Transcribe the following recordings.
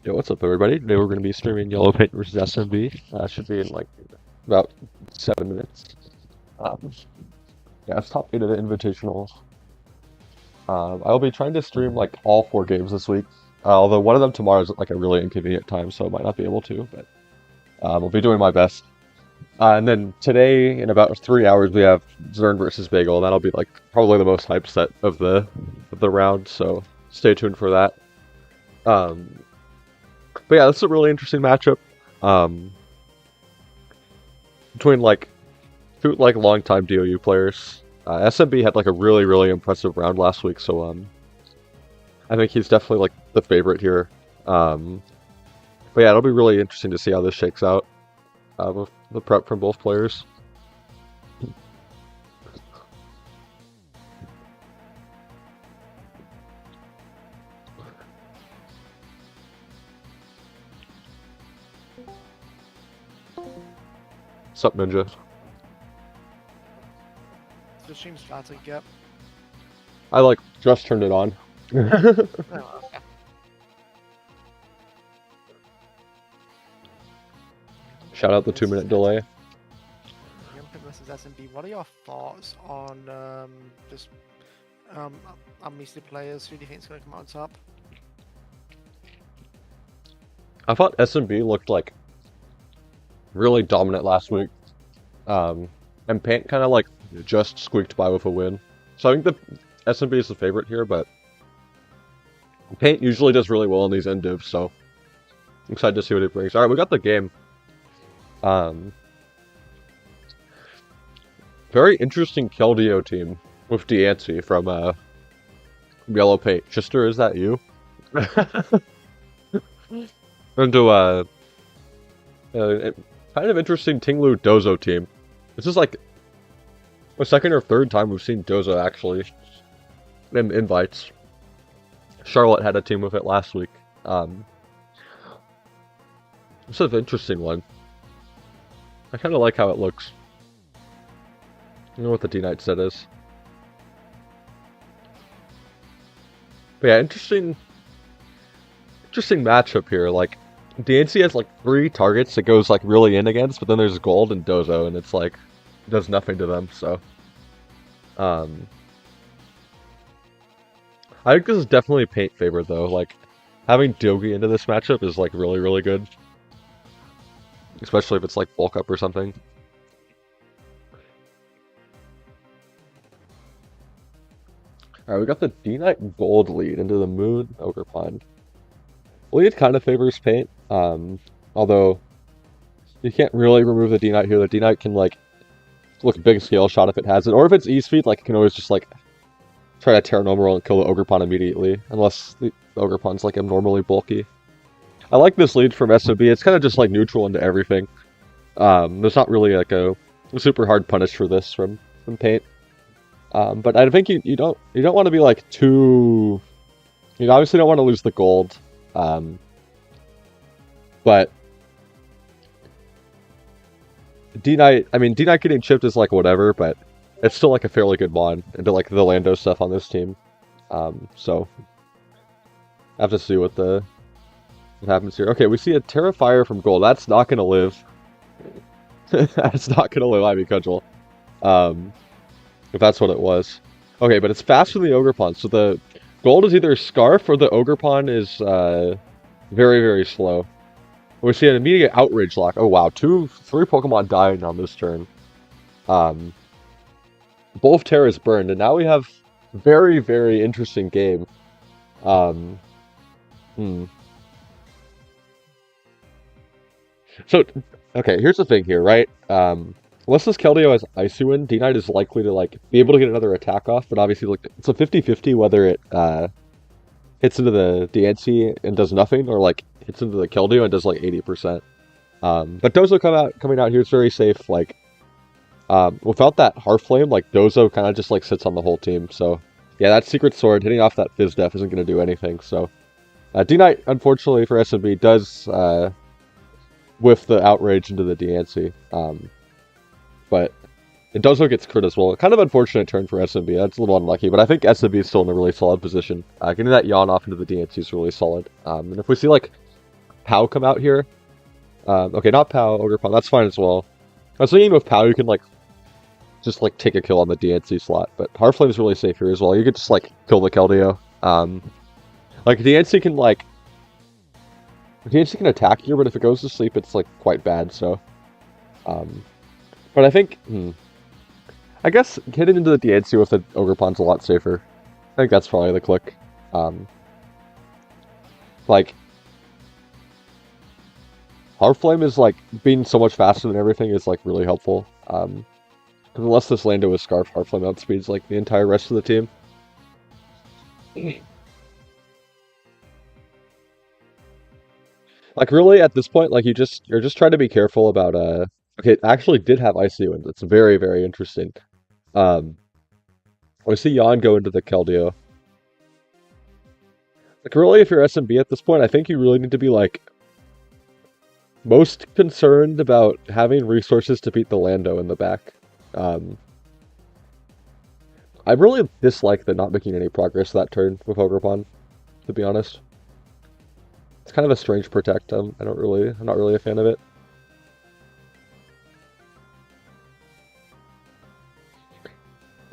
Yo, what's up, everybody? Today we're going to be streaming Yellow Paint versus SMB. Should be in like about 7 minutes. Um, yeah, it's top 8 of the Invitational. I'll be trying to stream like all 4 games this week. Although one of them tomorrow is at like a really inconvenient time, so I might not be able to. But I'll be doing my best. And then today, in about 3 hours, we have Zern versus Bagel. That'll be like probably the most hype set of the round. So stay tuned for that. But yeah, this is a really interesting matchup between like two like longtime DOU players. SMB had like a really impressive round last week, so I think he's definitely like the favorite here. But yeah, it'll be really interesting to see how this shakes out with the prep from both players. Sup, Ninja? The stream's starting, yep. I like just turned it on. Oh, okay. Shout out the 2-minute delay. Yumpa versus SMB. What are your thoughts on just unmuted players? Who do you think is going to come out on top? I thought SMB looked like really dominant last week. And Paint kind of like just squeaked by with a win. So I think the SMB is the favorite here, but Paint usually does really well in these end divs, so I'm excited to see what it brings. Alright, we got the game. Very interesting Keldeo team with Deancy from Yellow Paint. Chister, is that you? Into kind of interesting Tinglu Dozo team. This is like the second or third time we've seen Dozo actually in invites. Charlotte had a team with it last week. This is an interesting one. I kind of like how it looks. I don't know what the D-Knight set is. But yeah, interesting matchup here. Like, DNC has like 3 targets it goes like really in against, but then there's Gold and Dozo, and it's like it does nothing to them. So, I think this is definitely Paint favorite though. Like, having Dogi into this matchup is like really good, especially if it's like bulk up or something. Alright, we got the D-Knight Gold lead into the Moon Ogre Pond. Lead kind of favors Paint, although you can't really remove the D-Knight here. The D-Knight can like look big scale shot if it has it, or if it's E-Speed, like it can always just like try to Terra Normal and kill the Ogre Pond immediately, unless the Ogre Pond's like abnormally bulky. I like this lead from SMB. It's kind of just like neutral into everything. There's not really like a super hard punish for this from Paint. But I think you don't want to be like too. You obviously don't want to lose the gold. But D-Knight, I mean, D-Knight getting chipped is like whatever, but it's still like a fairly good mod into like the Lando stuff on this team. So I have to see what happens here. Okay, we see a Terrifier from Gold. That's not gonna live. That's not gonna live, Ivy Cudgel. If that's what it was. Okay, but it's faster than the Ogre Pond, so the Gold is either Scarf or the Ogre Pond is very slow. We see an immediate Outrage lock. Oh wow, 3 Pokemon dying on this turn. Both Terras burned, and now we have very interesting game. So, okay, here's the thing here, right? Unless this Keldeo has Icy Wind, D-Knight is likely to like be able to get another attack off, but obviously like it's a 50-50 whether it hits into the DNC and does nothing, or like hits into the Keldeo and does like 80%. But Dozo coming out here is very safe. Like without that Heartflame, like Dozo kind of just like sits on the whole team. So yeah, that Secret Sword hitting off that Fizz Def isn't going to do anything. So D-Knight, unfortunately for SMB, does whiff the Outrage into the DNC. But it does look it's crit as well. Kind of unfortunate turn for SMB. That's a little unlucky, but I think SMB is still in a really solid position. Getting that Yawn off into the DNC is really solid. And if we see like Pow come out here. Okay, not Pow, Ogre that's fine as well. I was thinking with Pow you can like just like take a kill on the DNC slot, but Heartflame is really safe here as well. You could just like kill the Keldeo. Like DNC can like DNC can attack here, but if it goes to sleep, it's like quite bad. So, but I think I guess hitting into the DNC with the Ogrepon's a lot safer. I think that's probably the click. Like Heartflame is like being so much faster than everything is like really helpful. Because unless this Lando is Scarf, Heartflame outspeeds like the entire rest of the team. Like really at this point, like you're just trying to be careful about okay, it actually did have Icy Wind. It's very, very interesting. I see Yon go into the Keldeo. Like really if you're SMB at this point, I think you really need to be like most concerned about having resources to beat the Lando in the back. I really dislike the not making any progress that turn with Ogrepan, to be honest. It's kind of a strange protect. I'm not really a fan of it.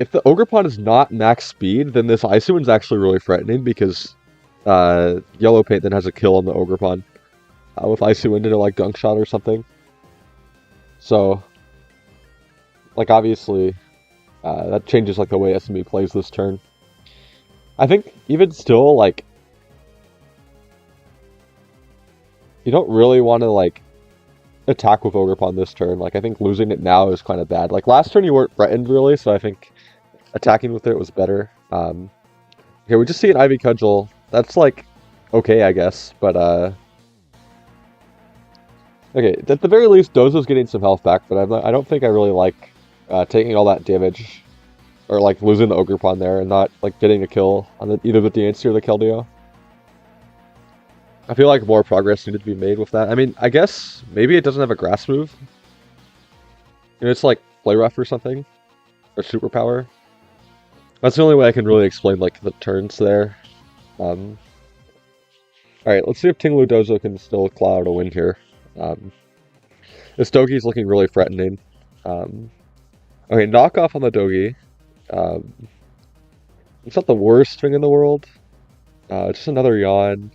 If the Ogrepan is not max speed, then this Isuin's actually really threatening because Yellow Paint then has a kill on the Ogrepan with Isuin into like Dunk Shot or something. So, like obviously, that changes like the way SMB plays this turn. I think even still, like, you don't really want to like attack with Ogrepan this turn. Like I think losing it now is kind of bad. Like last turn you weren't threatened really, so I think attacking with it was better. Okay, we just see an Ivy Cudgel. That's like okay, I guess, but okay. At the very least, Dozo's getting some health back, but I don't think I really like taking all that damage or like losing the Ogrepan there and not like getting a kill on either the DNC or the Keldeo. I feel like more progress needed to be made with that. I mean, I guess maybe it doesn't have a grass move. You know, it's like Play Rough or something. Or Superpower. That's the only way I can really explain like the turns there. Alright, let's see if Tinglu Dozo can still claw out a win here. This Dogi's looking really threatening. Okay, knock off on the Dogi. It's not the worst thing in the world. Just another yawn.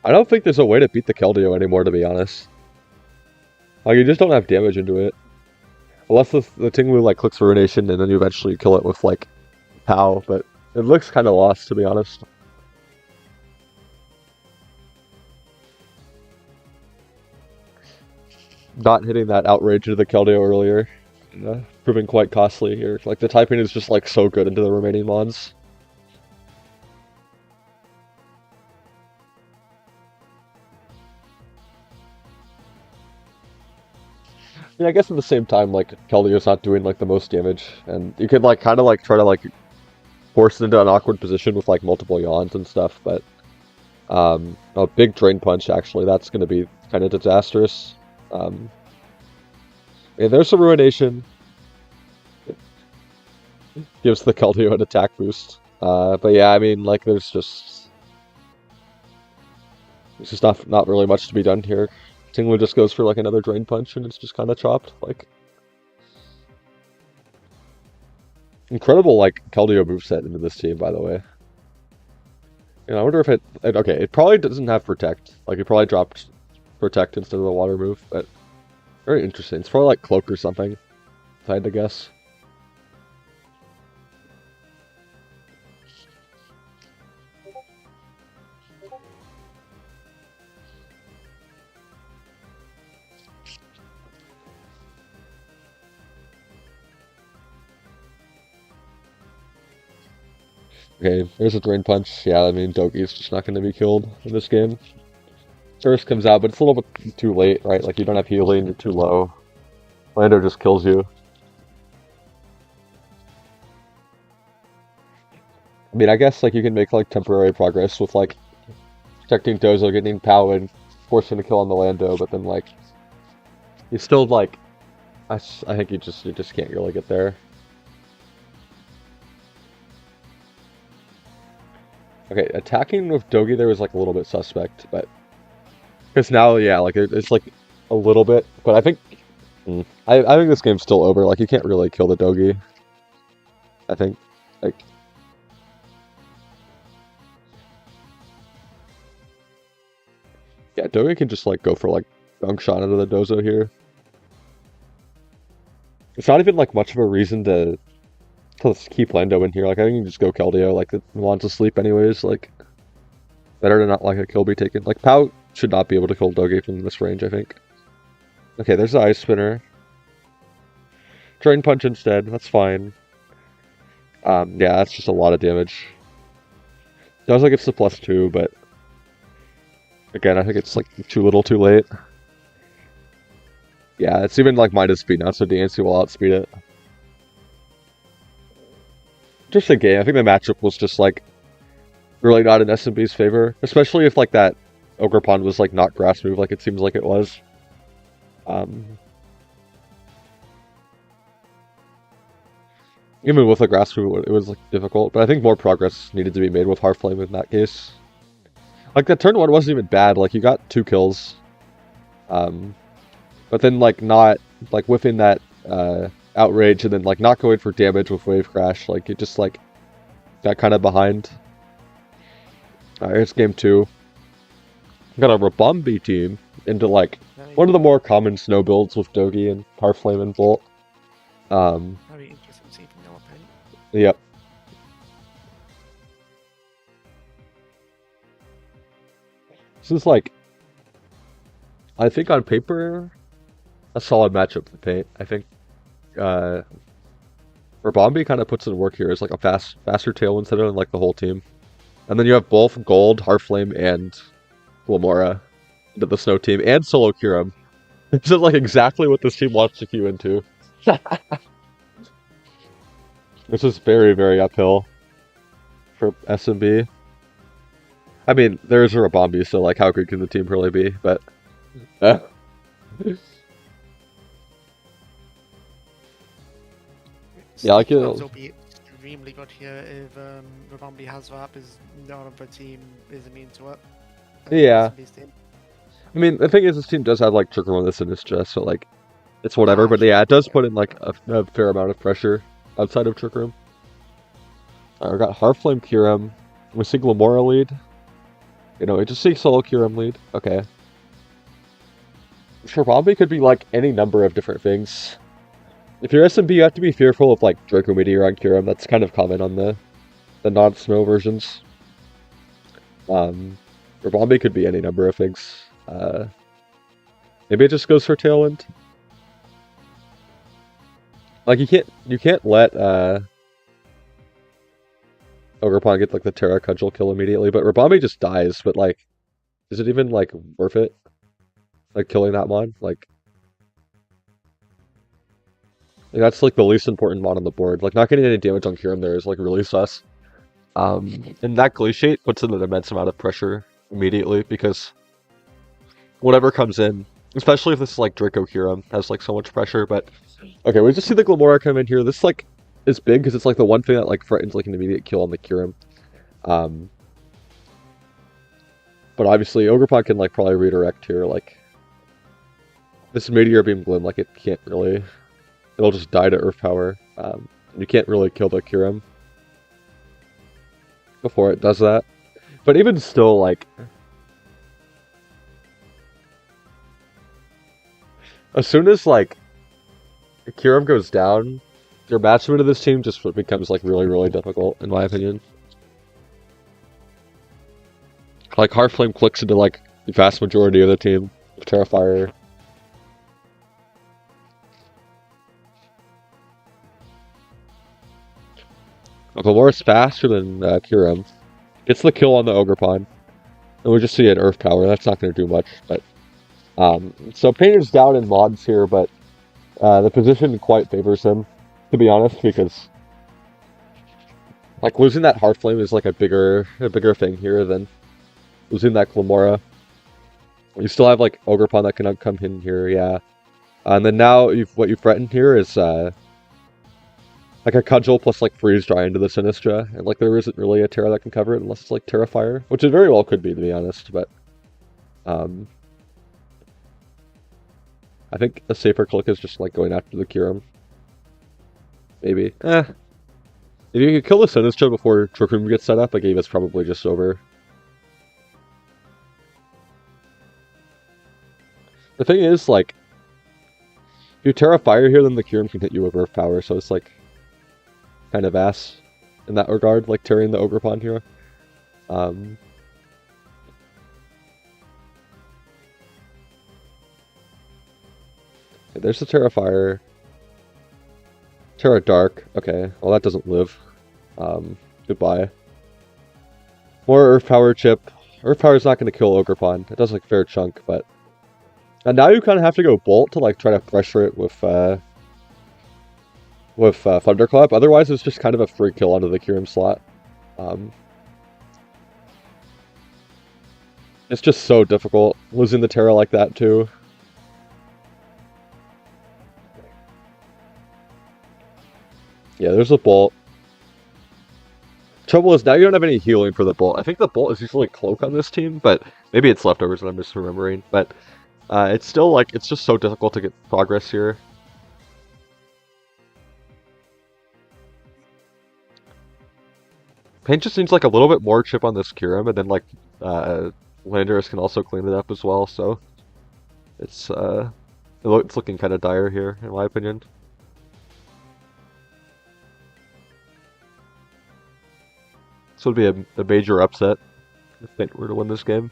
I don't think there's a way to beat the Keldeo anymore, to be honest. Like, you just don't have damage into it. Unless the Tinglu, like, clicks Ruination and then you eventually kill it with, like, Pow, but it looks kind of lost, to be honest. Not hitting that outrage into the Keldeo earlier. Proving quite costly here. Like, the typing is just, like, so good into the remaining mons. Yeah, I guess at the same time, like, Keldeo's not doing, like, the most damage, and you could, like, kind of, like, try to, like, force it into an awkward position with, like, multiple yawns and stuff, but, a big Drain Punch, actually, that's going to be kind of disastrous. And there's a Ruination. It gives the Keldeo an attack boost. But yeah, I mean, like, there's just not really much to be done here. Tinglu just goes for like another Drain Punch and it's just kind of chopped. Like, incredible like Keldeo moveset into this team, by the way. And I wonder if okay, it probably doesn't have Protect. Like, it probably dropped Protect instead of the Water move, but very interesting. It's probably like Cloak or something, if I had to guess. Okay, there's a Drain Punch. Yeah, I mean, Dogi's just not going to be killed in this game. Burst comes out, but it's a little bit too late, right? Like, you don't have healing, you're too low. Lando just kills you. I mean, I guess, like, you can make, like, temporary progress with, like, protecting Dozo, getting Pow, and forcing a kill on the Lando, but then, like, you still, like, I think you just can't really get there. Okay, attacking with Dogi there was like a little bit suspect, but because now, yeah, like it's like a little bit, but I think I think this game's still over. Like you can't really kill the Dogi. I think like yeah, Dogi can just like go for like dunk shot into the Dozo here. It's not even like much of a reason to keep Lando in here. Like I think you can just go Keldeo. Like it wants to sleep anyways. Like better to not like a kill be taken. Like Pau should not be able to kill Dogi from this range. I think. Okay, there's the Ice Spinner. Drain Punch instead. That's fine. Yeah, that's just a lot of damage. Sounds like it's the +2, but again, I think it's like too little, too late. Yeah, it's even like -speed now, so DNC will outspeed it. Just a game. I think the matchup was just like really not in SMB's favor, especially if like that Ogre Pond was like not grass move like it seems like it was. Even with a grass move, it was like difficult, but I think more progress needed to be made with Heartflame in that case. Like that turn 1 wasn't even bad. Like you got 2 kills, but then like not like whiffing that outrage and then like not going for damage with Wave Crash. Like it just like got kind of behind. Alright, here's game 2. Got a Rabombi team into like one of the more common snow builds with Dogi and Heartflame and Bolt. Very interesting to see from your opinion. Yep. This is like, I think on paper, a solid matchup for Paint. I think Rabombi kind of puts in work here as like a faster Tailwind setter than like the whole team. And then you have both Gold, Heartflame, and Glamora into the Snow team, and Solo Kyurem. This is like exactly what this team wants to queue into. This is very, very uphill for SMB. I mean, there's a Rabombi, so like how good can the team really be? But yeah, like it'll be extremely good here if Rabombi has that, because none of the team is immune to it. Yeah. I mean, the thing is, this team does have like Trick Room on this in its chest, so like it's whatever. But yeah, it does put in like a fair amount of pressure outside of Trick Room. Alright, we got Heartflame Kyurem. We see Glamora lead. You know, we just see Solo Kyurem lead. Okay. Rabombi could be like any number of different things. If you're SMB, you have to be fearful of like Draco Meteor on Kyurem. That's kind of common on the non-snow versions. Rabombi could be any number of things. Maybe it just goes for Tailwind. Like you can't let Ogerpon get like the Terra Cudgel kill immediately, but Rabombi just dies. But like, is it even like worth it? Like killing that mon? Like that's like the least important mon on the board. Like not getting any damage on Kyurem there is like really sus. And that Glaciate puts in an immense amount of pressure immediately because whatever comes in, especially if this is like Draco Kyurem, has like so much pressure. But okay, we just see the Glamora come in here. This like is big because it's like the one thing that like threatens like an immediate kill on the Kyurem. But obviously Ogerpon can like probably redirect here. Like this Meteor Beam Glim, like it can't really. It'll just die to Earth Power. You can't really kill the Kyurem before it does that. But even still, like as soon as like Kyurem goes down, your matchment of this team just becomes like really, really difficult, in my opinion. Like Heartflame clicks into like the vast majority of the team with Terrifier. Glamora's faster than Kyurem. Gets the kill on the Ogerpon. And we just see an Earth Power. That's not going to do much. But so Painter's down in mods here, but the position quite favors him, to be honest, because like losing that Heartflame is like a bigger thing here than losing that Glamora. You still have like Ogerpon that can come in here, yeah. And then now what you've threatened here is like a Cudgel plus like Freeze Dry into the Sinistra, and like there isn't really a Terra that can cover it unless it's like Terrafire, which it very well could be, to be honest, but um, I think a safer click is just like going after the Kyurem. Maybe. If you could kill the Sinistra before Trick Room gets set up, a game is probably just over. The thing is, like, if you Terra Fire here, then the Kyurem can hit you with Earth Power, so it's like kind of ass in that regard, like tearing the Ogre Pawn here. Okay, there's the Terra Fire. Terra Dark. Okay, well that doesn't live. Goodbye. More Earth Power chip. Earth Power is not going to kill Ogre Pawn. It does like fair chunk, but... And now you kind of have to go Bolt to like try to pressure it with Thunderclap. Otherwise, it's just kind of a free kill onto the Kyurem slot. It's just so difficult losing the Terra like that too. Yeah, there's a Bolt. Trouble is now you don't have any healing for the Bolt. I think the Bolt is usually Cloak on this team, but maybe it's leftovers that I'm misremembering. But it's still like it's just so difficult to get progress here. Paint just needs like a little bit more chip on this Kyurem, and then like Landorus can also clean it up as well. So it's looking kind of dire here, in my opinion. This would be a major upset if Paint were to win this game.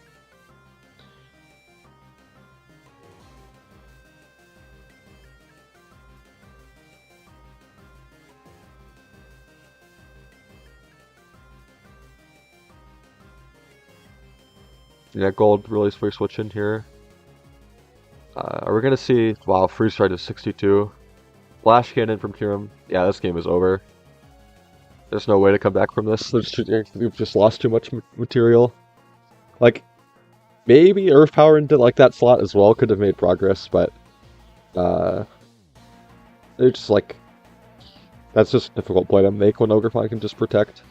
Yeah, gold really is free switch in here. Are we gonna see? Wow, freeze strike to 62. Flash cannon from Kyurem. Yeah, this game is over. There's no way to come back from this. We've just lost too much material. Like, maybe Earth Power into like that slot as well could have made progress, but it's just like that's just a difficult play to make when Ogre Pawn can just protect.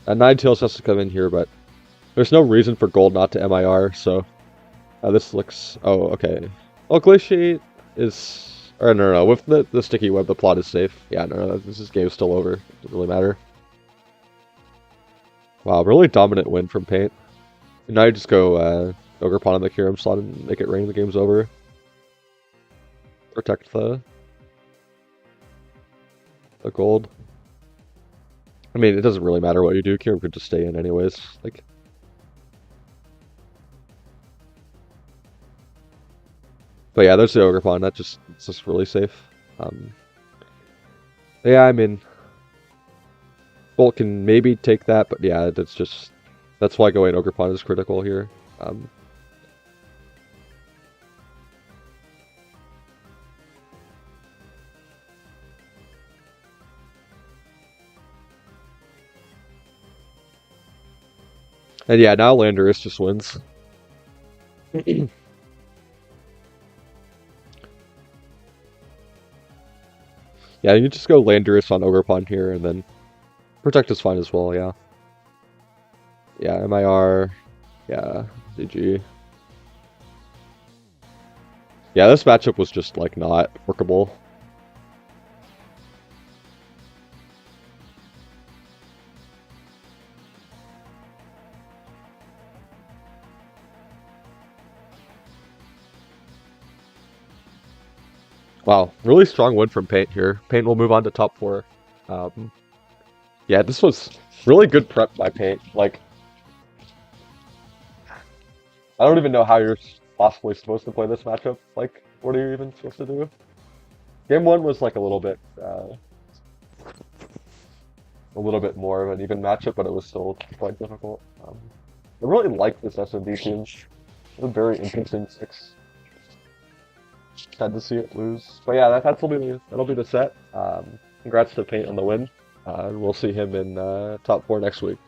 Ninetales has to come in here, but there's no reason for gold not to MIR, so this looks... Oh, okay. Well, Glaciate is... Or no, with the sticky web, the plot is safe. Yeah, no, this game's still over. Doesn't really matter. Wow, really dominant win from Paint. And now you just go Ogre Pawn on the Kyurem slot and make it rain, the game's over. Protect the gold. I mean, it doesn't really matter what you do. Kyurem could just stay in anyways. Like... But yeah, there's the Ogre Pawn. It's just really safe. Yeah, I mean, Bolt can maybe take that, but yeah, that's why going Ogre Pawn is critical here. And yeah, now Landorus just wins. Yeah, you just go Landorus on Ogre Pawn here, and then Protect is fine as well, yeah. Yeah, MIR. Yeah, GG. Yeah, this matchup was just, like, not workable. Wow, really strong win from Paint here. Paint will move on to top 4. Yeah, this was really good prep by Paint. Like, I don't even know how you're possibly supposed to play this matchup. Like, what are you even supposed to do? Game 1 was like a little bit more of an even matchup, but it was still quite difficult. I really like this SMB team. It's a very interesting 6. Sad to see it lose. But yeah, that'll be the set. Congrats to Paint on the win. We'll see him in top 4 next week.